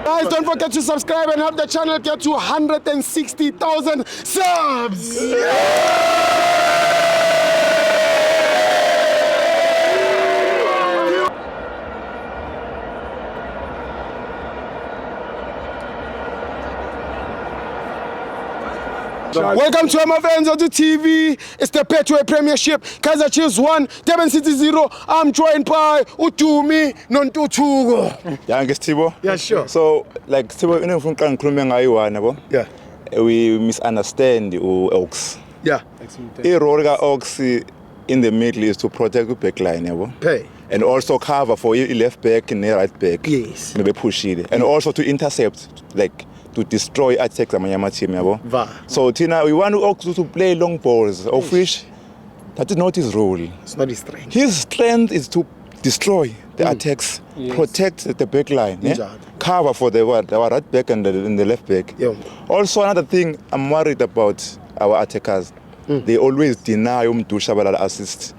Guys, don't forget to subscribe and help the channel get to 160,000 subs. Welcome to MFNs on the TV. It's the Betway Premiership. Kaizer Chiefs 1, Durban City 0. I'm joined by Utumi Nontutugo. Yeah, Tibo. Yeah, sure. So, like Tibo, Yeah. We misunderstand Oaks. Yeah. Oaks in the middle is to protect the back line, Pay. and also cover for left back and right back. Yes. Maybe push it, and also to intercept, like to destroy attacks amanyama team, So Tina, we want Oaks to play long balls, of which that is not his role. It's not his strength. His strength is to destroy the attacks, protect the back line, cover for the right back and the left back. Yeah. Also, another thing I'm worried about our attackers, they always deny Shabalala assist.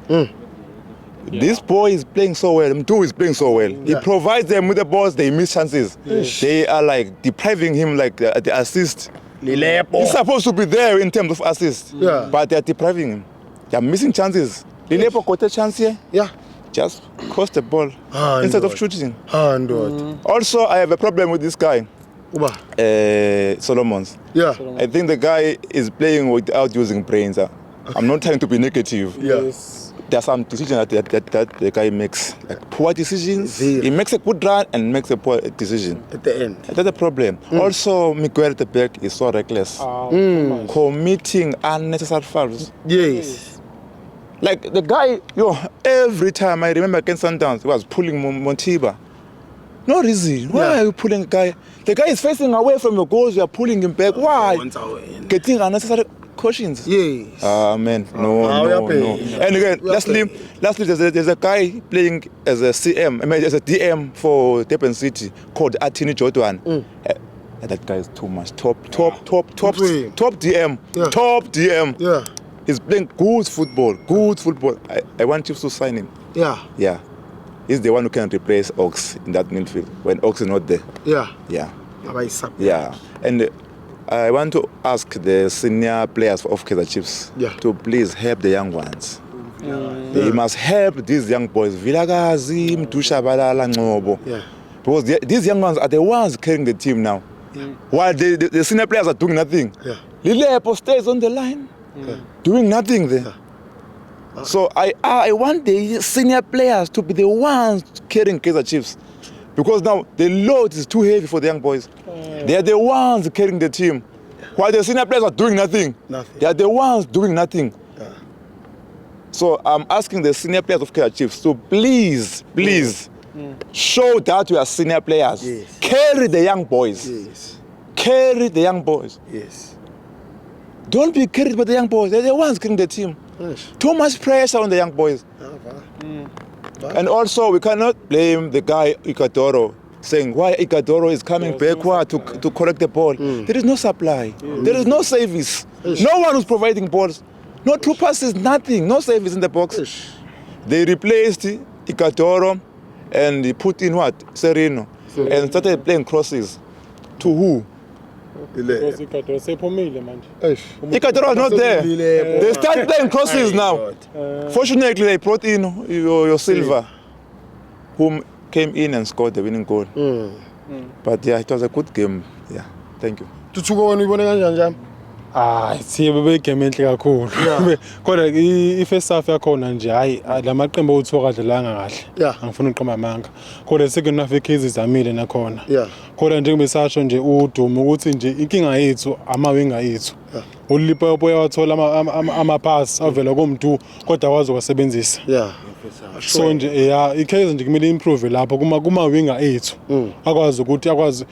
This boy is playing so well, Mtu is playing so well. He provides them with the balls, they miss chances. They are like depriving him like the assist. He's supposed to be there in terms of assist, but they are depriving him. They are missing chances. Lilepo got a chance here. Yeah. Just cross the ball instead of shooting. Also, I have a problem with this guy, Solomons. Yeah. I think the guy is playing without using brains. I'm not trying to be negative. Yes. There are some decisions that the guy makes, like poor decisions. He makes a good run and makes a poor decision. At the end. That's the problem. Also, Miguel at the back is so reckless. Committing unnecessary fouls. Yes. Like the guy, every time I remember against Sundowns, he was pulling Montiba. No reason. Why are you pulling a guy? The guy is facing away from your goals, you are pulling him back. Why? Getting unnecessary cautions. Yes. Man. No. And again, lastly, there's a guy playing as a CM, as a DM for Durban City called Atini Jodwan. That guy is too much. Top DM. Yeah. Top DM. Yeah. He's playing good football. I want Chiefs to sign him. Yeah. He's the one who can replace Oaks in that midfield when Oaks is not there. Yeah. Yeah. And I want to ask the senior players of Kaizer Chiefs to please help the young ones. They must help these young boys. Vilakazi, Mtushabalala, Ngobo. Because these young ones are the ones carrying the team now. While the senior players are doing nothing. Lilepo stays on the line. Doing nothing there. So I want the senior players to be the ones carrying Kaizer Chiefs, because now the load is too heavy for the young boys. They are the ones carrying the team. While the senior players are doing nothing. They are the ones doing nothing. So I'm asking the senior players of Kaizer Chiefs to please show that we are senior players. Carry the young boys. Carry the young boys. Don't be carried by the young boys. They're the ones carrying the team. Too much pressure on the young boys. And also, we cannot blame the guy Ikadoro, saying why Ikadoro is coming backward to collect the ball. There is no supply. There is no service. No one who's providing balls. No true passes, nothing. No service in the box. They replaced Ikadoro and they put in Sereno and started playing crosses. To who? Ikadoro was not there. They start playing crosses now. Fortunately, they brought in your Silva, whom came in and scored the winning goal. But it was a good game. Thank you. Siyebeke enhle kakhulu. Kodwa i-first half yakhona nje hayi lamaqembu othoka kadlalanga kahle. Angifuni uqamba amanga. Kodwa second half ikhezi zamile nakhona. Kodwa njengoba sasho nje uDumo ukuthi nje inkinga yethu amawinga yethu. uLipopo uyawathola ama-pass avela komuntu kodwa akwazi ukusebenzisa. So nje iCases nje kumele improve lapho kuma winga ethu. Akwazi ukuthi akwazi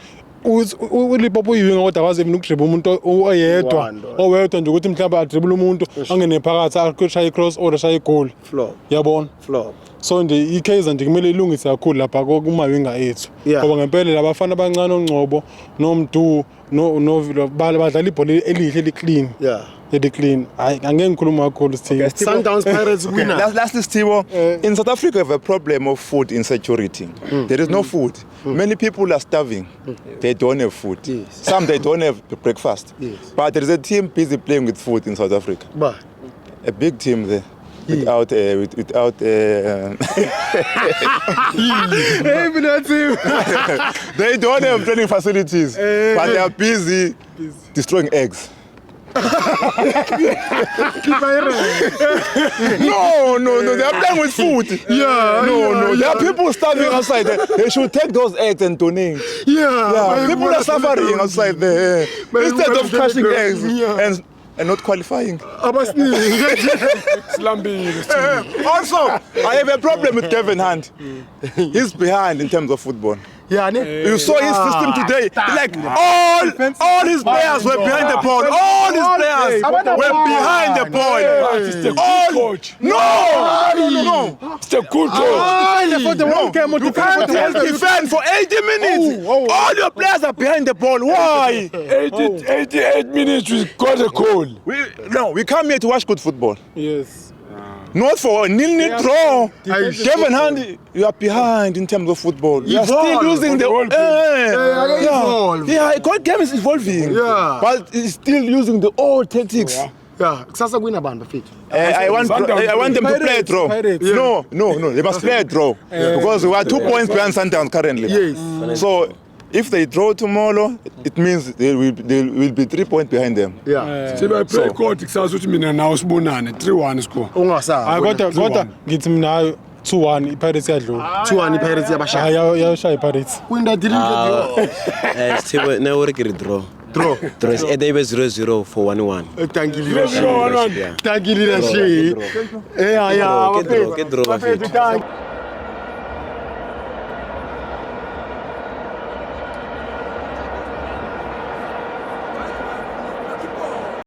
uLipopo uyiwinga kodwa akwazi even ukudrible umuntu oyedwa nje ukuthi mhlawumbe adribble umuntu angene phakathi akushaya i-cross or ashaya i-goal. Yabona? So nje iCases nje kumele ilungise kakhulu lapha kuma-winga ethu. Ngoba ngempela labafana abancane oNgcobo noMdu badlala ibhola elihle eliclean. clean. Angeke ngikhuluma kakhulu Steve. Sundowns Pirates winner. Lastly, Steve, in South Africa we have a problem of food insecurity. There is no food. Many people are starving. They don't have food. Yes. Some they don't have breakfast. Yes. But there is a team busy playing with food in South Africa. But A big team there. Without hey, they don't have training facilities, but they are busy destroying eggs. No, they are playing with food. There are people starving outside there. They should take those eggs and donate. People are suffering outside there. Instead of crushing eggs and not qualifying. also, I have a problem with Kevin Hunt. He's behind in terms of football. You saw his system today. Like all his players were behind the ball. All his players were behind the ball. No. It's a good coach. You can't defend for 80 minutes. All your players are behind the ball. Why? 88 minutes we got a goal. We come here to watch good football. Yes. Not for a nil-nil draw. Kevin Hunt, you are behind in terms of football. You are still using the the game is evolving. But it's still using the old tactics. Kusasa kwina bani bafethu. I want them to play a draw. No. They must play a draw because we are 2 points behind Sundowns currently. Yes. So if they draw tomorrow, it means they will be 3 points behind them. Sibe play court kusasa uthi mina nawo sibonane 3-1 score. Ungasazi. Kodwa ngithi mina 2-1 iPirates yadlula. 2-1 iPirates yabashaya. Yashaya iPirates. Winda didn't Steve, no work draw. draw. They were 0-0 for 1-1. Thank you leadership. Thank you leadership. Get draw.